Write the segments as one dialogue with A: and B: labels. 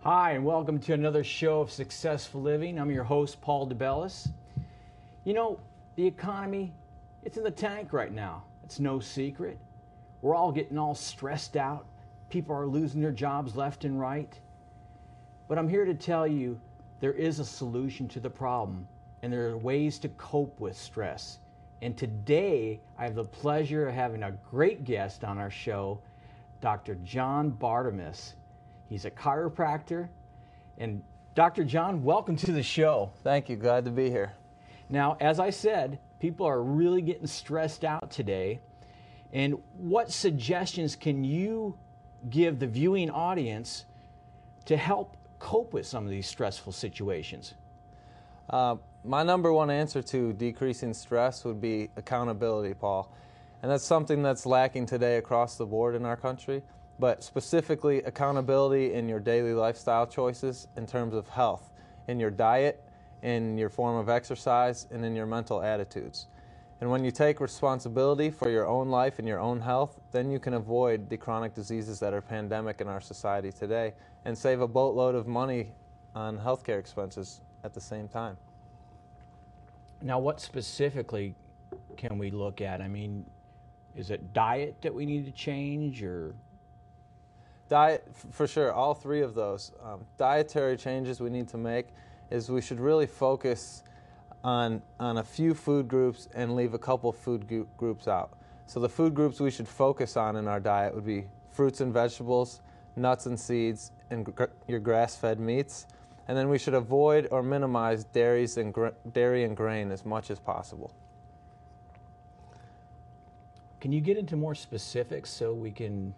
A: Hi, and welcome to another show of Successful Living. I'm your host, Paul DeBellis. You know, the economy, it's in the tank right now. It's no secret. We're all getting all stressed out. People are losing their jobs left and right. But I'm here to tell you there is a solution to the problem, and there are ways to cope with stress. And today, I have the pleasure of having a great guest on our show, Dr. John Bartemus. He's a chiropractor. And Dr. John, welcome to the show.
B: Thank you. Glad to be here.
A: Now, as I said, people are really getting stressed out today. And what suggestions can you give the viewing audience to help cope with some of these stressful situations?
B: My number one answer to decreasing stress would be accountability, Paul. And that's something that's lacking today across the board in our country. But specifically accountability in your daily lifestyle choices in terms of health, in your diet, in your form of exercise, and in your mental attitudes. And when you take responsibility for your own life and your own health, then you can avoid the chronic diseases that are pandemic in our society today and save a boatload of money on healthcare expenses at the same time.
A: Now, what specifically can we look at? I mean, is it diet that we need to change, or?
B: Diet, for sure, all three of those. Dietary changes we need to make is we should really focus on a few food groups and leave a couple food groups out. So the food groups we should focus on in our diet would be fruits and vegetables, nuts and seeds, and your grass-fed meats. And then we should avoid or minimize dairy and grain as much as possible.
A: Can you get into more specifics so we can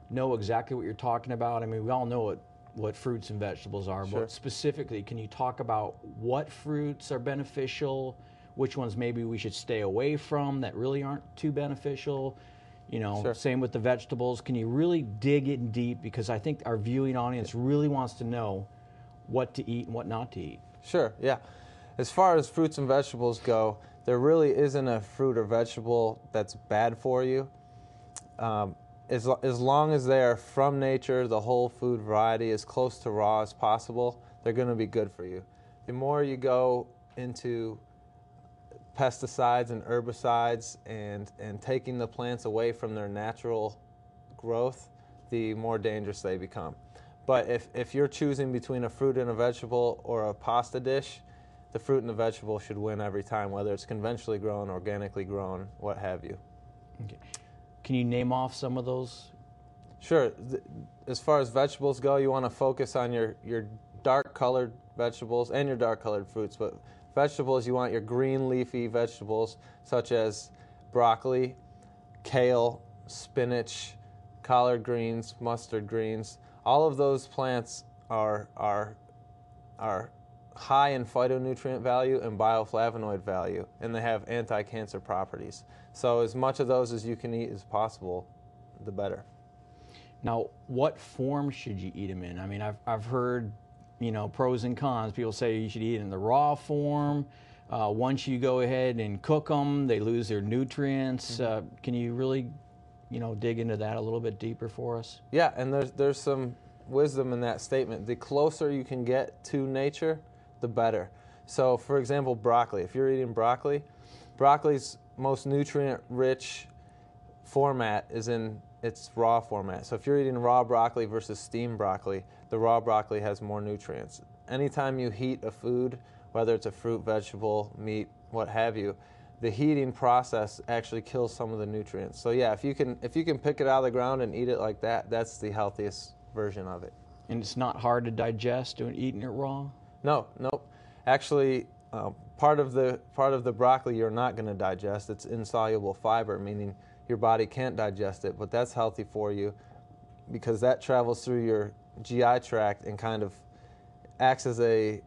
A: know exactly what you're talking about? I mean, we all know what fruits and vegetables are,
B: Sure.
A: But specifically, can you talk about what fruits are beneficial, which ones maybe we should stay away from that really aren't too beneficial? You know,
B: Sure.
A: Same with the vegetables. Can you really dig in deep? Because I think our viewing audience really wants to know what to eat and what not to eat.
B: Sure, yeah. As far as fruits and vegetables go, there really isn't a fruit or vegetable that's bad for you. As long as they are from nature, the whole food variety, as close to raw as possible, they're going to be good for you. The more you go into pesticides and herbicides and taking the plants away from their natural growth, the more dangerous they become. But if you're choosing between a fruit and a vegetable or a pasta dish, the fruit and the vegetable should win every time, whether it's conventionally grown, organically grown, what have you.
A: Okay. Can you name off some of those?
B: Sure. As far as vegetables go, you want to focus on your dark-colored vegetables and your dark-colored fruits. But vegetables, you want your green leafy vegetables such as broccoli, kale, spinach, collard greens, mustard greens. All of those plants are high in phytonutrient value and bioflavonoid value, and they have anti-cancer properties. So as much of those as you can eat as possible, the better.
A: Now, what form should you eat them in? I mean, I've heard, pros and cons. People say you should eat it in the raw form. Once you go ahead and cook them, they lose their nutrients.
B: Mm-hmm.
A: Can you really, dig into that a little bit deeper for us?
B: Yeah, and there's some wisdom in that statement. The closer you can get to nature, the better. So, for example, broccoli. If you're eating broccoli, broccoli's most nutrient-rich format is in its raw format. So if you're eating raw broccoli versus steamed broccoli, the raw broccoli has more nutrients. Anytime you heat a food, whether it's a fruit, vegetable, meat, what have you, the heating process actually kills some of the nutrients. So yeah, if you can pick it out of the ground and eat it like that, that's the healthiest version of it.
A: And it's not hard to digest eating it raw?
B: No. Actually, part of the broccoli you're not going to digest. It's insoluble fiber, meaning your body can't digest it, but that's healthy for you because that travels through your GI tract and kind of acts as a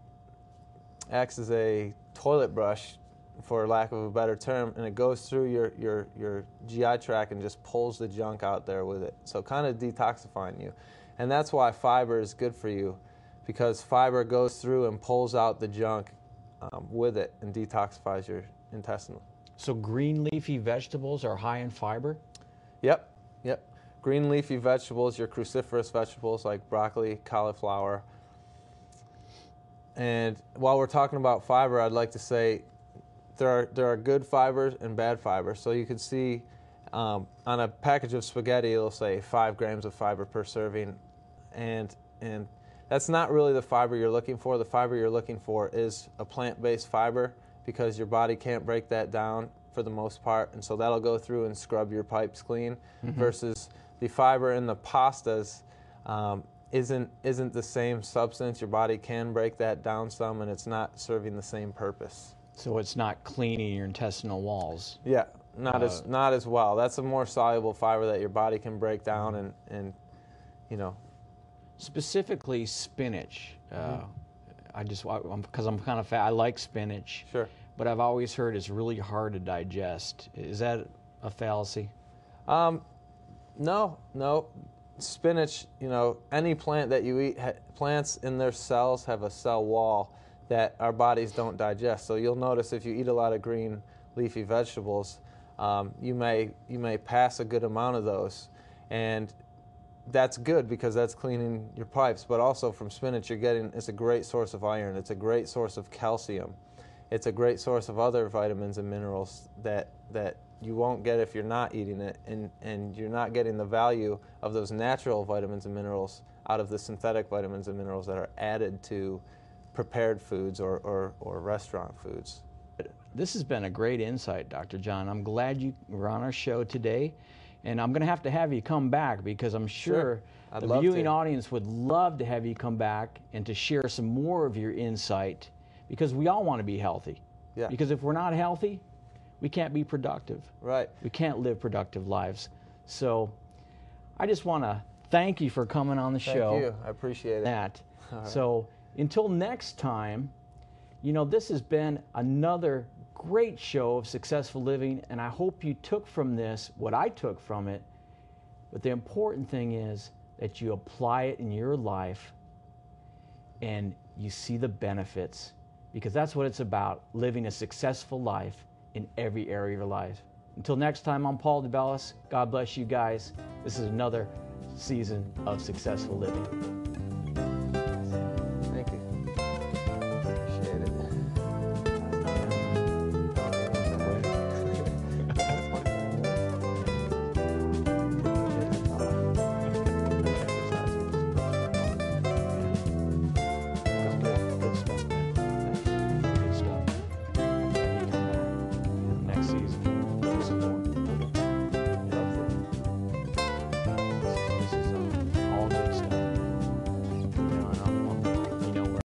B: toilet brush, for lack of a better term, and it goes through your GI tract and just pulls the junk out there with it. So kind of detoxifying you. And that's why fiber is good for you, because fiber goes through and pulls out the junk with it and detoxifies your intestine.
A: So green leafy vegetables are high in fiber?
B: Yep. green leafy vegetables, your cruciferous vegetables like broccoli, cauliflower. And while we're talking about fiber, I'd like to say there are good fibers and bad fibers. So you can see on a package of spaghetti, it'll say 5 grams of fiber per serving, and that's not really the fiber you're looking for. The fiber you're looking for is a plant-based fiber, because your body can't break that down for the most part, and so that'll go through and scrub your pipes clean. Versus the fiber in the pastas isn't the same substance. Your body can break that down some, and it's not serving the same purpose.
A: So it's not cleaning your intestinal walls.
B: Yeah, not as well. That's a more soluble fiber that your body can break down, and you know.
A: Specifically spinach. Because I'm kind of fat, I like spinach.
B: Sure.
A: But I've always heard it's really hard to digest. Is that a fallacy?
B: No. Spinach, any plant that you eat, plants in their cells have a cell wall that our bodies don't digest. So you'll notice if you eat a lot of green leafy vegetables, you may pass a good amount of those, and that's good because that's cleaning your pipes. But also from spinach, it's a great source of iron. It's a great source of calcium. It's a great source of other vitamins and minerals that you won't get if you're not eating it, and you're not getting the value of those natural vitamins and minerals out of the synthetic vitamins and minerals that are added to prepared foods or restaurant foods.
A: This has been a great insight, Dr. John. I'm glad you were on our show today, and I'm going to have you come back, because I'm sure the viewing audience would love to have you come back and to share some more of your insight, because we all want to be healthy.
B: Yeah.
A: Because if we're not healthy, we can't be productive.
B: Right.
A: We can't live productive lives. So I just want to thank you for coming on the show.
B: Thank you. I appreciate it.
A: Right. So until next time, this has been another great show of successful living, and I hope you took from this what I took from it. But the important thing is that you apply it in your life and you see the benefits, because that's what it's about, living a successful life in every area of your life. Until next time, I'm Paul DeBellis. God bless you guys. This is another season of Successful Living.
B: Thank you. Appreciate it.
A: Good stuff. Next season.